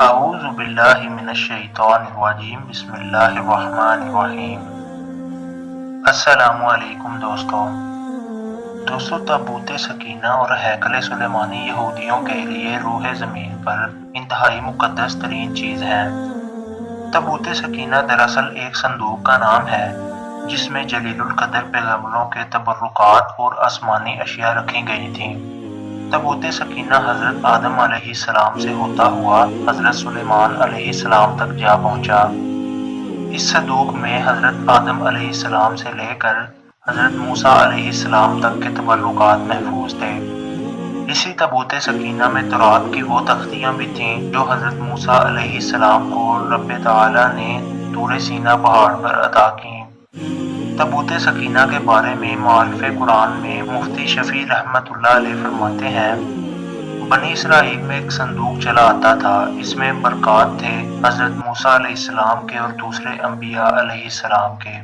اعوذ باللہ من الشیطان الرجیم بسم اللہ الرحمن الرحیم۔ السلام علیکم دوستو، تابوت سکینہ اور ہیکل سلیمانی یہودیوں کے لیے روح زمین پر انتہائی مقدس ترین چیز ہے۔ تابوت سکینہ دراصل ایک صندوق کا نام ہے جس میں جلیل القدر پیغمبروں کے تبرکات اور آسمانی اشیاء رکھی گئی تھیں۔ تابوت سکینہ حضرت آدم علیہ السلام سے ہوتا ہوا حضرت سلیمان علیہ السلام تک جا پہنچا۔ اس صندوق میں حضرت آدم علیہ السلام سے لے کر حضرت موسیٰ علیہ السلام تک کے تبرکات محفوظ تھے۔ اسی تابوت سکینہ میں تورات کی وہ تختیاں بھی تھیں جو حضرت موسیٰ علیہ السلام کو رب تعالیٰ نے طور سینا پہاڑ پر عطا کیں۔ تابوت سکینہ کے بارے میں مؤلف قرآن میں مفتی شفیع رحمۃ اللہ علیہ فرماتے ہیں، بنی اسرائیل میں ایک صندوق چلا آتا تھا، اس میں برکات تھے حضرت موسیٰ علیہ السلام کے اور دوسرے انبیاء علیہ السلام کے۔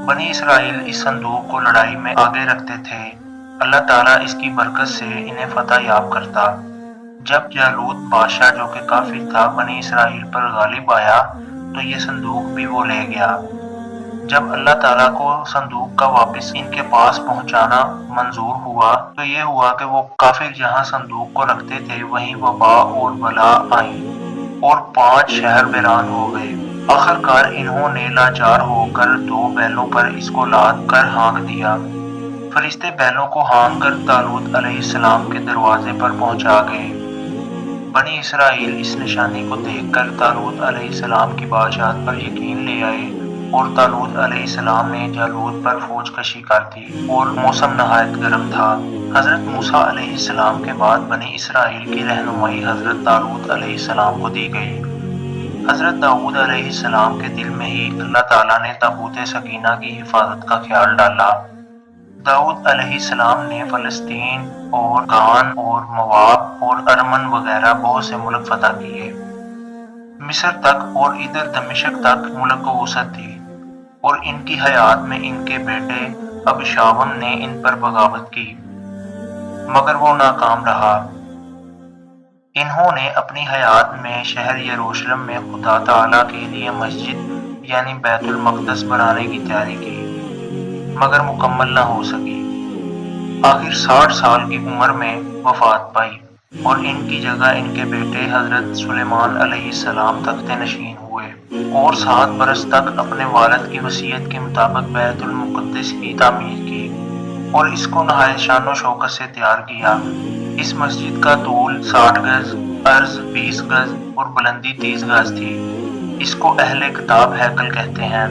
بنی اسرائیل اس صندوق کو لڑائی میں آگے رکھتے تھے، اللہ تعالیٰ اس کی برکت سے انہیں فتح یاب کرتا۔ جب جالوت بادشاہ جو کہ کافر تھا بنی اسرائیل پر غالب آیا تو یہ صندوق بھی وہ لے گیا۔ جب اللہ تعالیٰ کو صندوق کا واپس ان کے پاس پہنچانا منظور ہوا تو یہ ہوا کہ وہ کافر جہاں صندوق کو رکھتے تھے وہیں وبا اور بلا آئیں اور 5 شہر ویران ہو گئے۔ آخرکار انہوں نے لاچار ہو کر 2 بیلوں پر اس کو لاد کر ہانک دیا۔ فرشتے بیلوں کو ہانک کر طالوت علیہ السلام کے دروازے پر پہنچا گئے۔ بنی اسرائیل اس نشانی کو دیکھ کر طالوت علیہ السلام کی بادشاہت پر یقین لے آئے اور طالوت علیہ السلام نے جالوت پر فوج کشی کر دی اور موسم نہایت گرم تھا۔ حضرت موسیٰ علیہ السلام کے بعد بنی اسرائیل کی رہنمائی حضرت طالوت علیہ السلام کو دی گئی۔ حضرت داؤد علیہ السلام کے دل میں ہی اللہ تعالیٰ نے تابوت سکینہ کی حفاظت کا خیال ڈالا۔ داؤد علیہ السلام نے فلسطین اور کان اور مواب اور ارمن وغیرہ بہت سے ملک فتح کیے۔ مصر تک اور ادھر دمشق تک ملک کو وسعت دی اور ان کی حیات میں ان کے بیٹے ابشالوم نے ان پر بغاوت کی مگر وہ ناکام رہا۔ انہوں نے اپنی حیات میں شہر یروشلم میں خدا تعالیٰ کے لیے مسجد یعنی بیت المقدس بنانے کی تیاری کی مگر مکمل نہ ہو سکی۔ آخر 60 سال کی عمر میں وفات پائی اور ان کی جگہ ان کے بیٹے حضرت سلیمان علیہ السلام تخت نشین ہوئے اور 7 برس تک اپنے والد کی وصیت کے مطابق بیت المقدس کی تعمیر کی اور اس کو نہایت شان و شوکت سے تیار کیا۔ اس مسجد کا طول 60 گز، عرض 20 گز اور بلندی 30 گز تھی۔ اس کو اہل کتاب ہیکل کہتے ہیں۔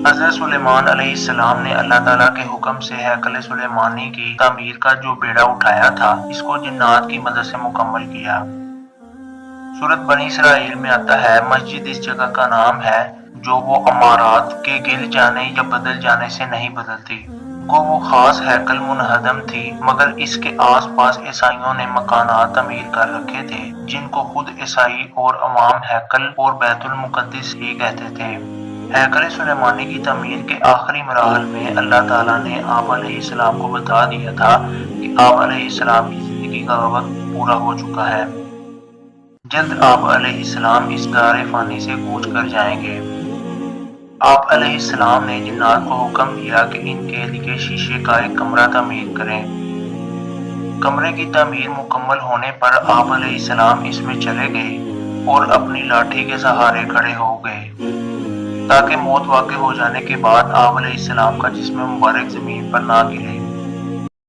حضرت سلیمان علیہ السلام نے اللہ تعالیٰ کے حکم سے ہیکل سلیمانی کی تعمیر کا جو بیڑا اٹھایا تھا اس کو جنات کی مدد سے مکمل کیا۔ سورۃ بنی اسرائیل میں آتا ہے، مسجد اس جگہ کا نام ہے جو وہ عمارات کے گر جانے یا بدل جانے سے نہیں بدلتی۔ وہ خاص ہیکل منہدم تھی مگر اس کے آس پاس عیسائیوں نے مکانات تعمیر کر رکھے تھے جن کو خود عیسائی اور عوام ہیکل اور بیت المقدس ہی کہتے تھے۔ ہیکل سلیمانی کی تعمیر کے آخری مراحل میں اللہ تعالیٰ نے آپ علیہ السلام کو بتا دیا تھا کہ آپ علیہ السلام کی زندگی کا وقت پورا ہو چکا ہے، جلد آپ علیہ السلام اس دار فانی سے کوچ کر جائیں گے۔ آپ علیہ السلام نے جنات کو حکم دیا کہ ان کے لیے شیشے کا ایک کمرہ تعمیر کریں۔ کمرے کی تعمیر مکمل ہونے پر آپ علیہ السلام اس میں چلے گئے اور اپنی لاٹھی کے سہارے کھڑے ہو گئے تاکہ موت واقع ہو جانے کے بعد آپ علیہ السلام کا جسم مبارک زمین پر نہ گرے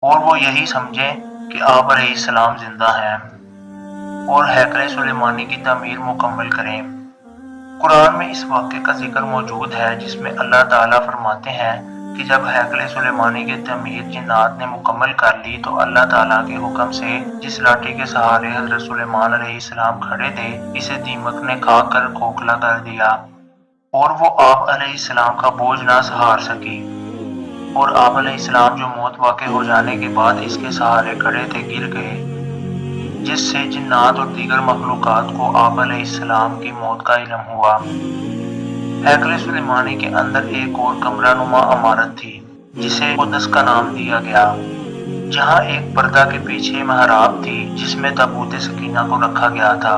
اور وہ یہی سمجھیں کہ آپ علیہ السلام زندہ ہیں اور ہیکل سلیمانی کی تعمیر مکمل کریں۔ قرآن میں اس واقعے کا ذکر موجود ہے جس میں اللہ تعالیٰ فرماتے ہیں کہ جب ہیکل سلیمانی کی تعمیر جنات نے مکمل کر لی تو اللہ تعالیٰ کے حکم سے جس لاٹھی کے سہارے حضرت سلیمان علیہ السلام کھڑے تھے اسے دیمک نے کھا کر کھوکھلا کر دیا اور وہ آپ علیہ السلام کا بوجھ نہ سہار سکی اور آپ علیہ السلام جو موت واقع ہو جانے کے بعد اس کے سہارے کھڑے تھے گر گئے، جس سے جنات اور دیگر مخلوقات کو آپ علیہ السلام کی موت کا علم ہوا۔ ہیکل سلیمانی کے اندر ایک اور کمرہ نما عمارت تھی جسے قدس کا نام دیا گیا، جہاں ایک پردہ کے پیچھے محراب تھی جس میں تابوت سکینہ کو رکھا گیا تھا۔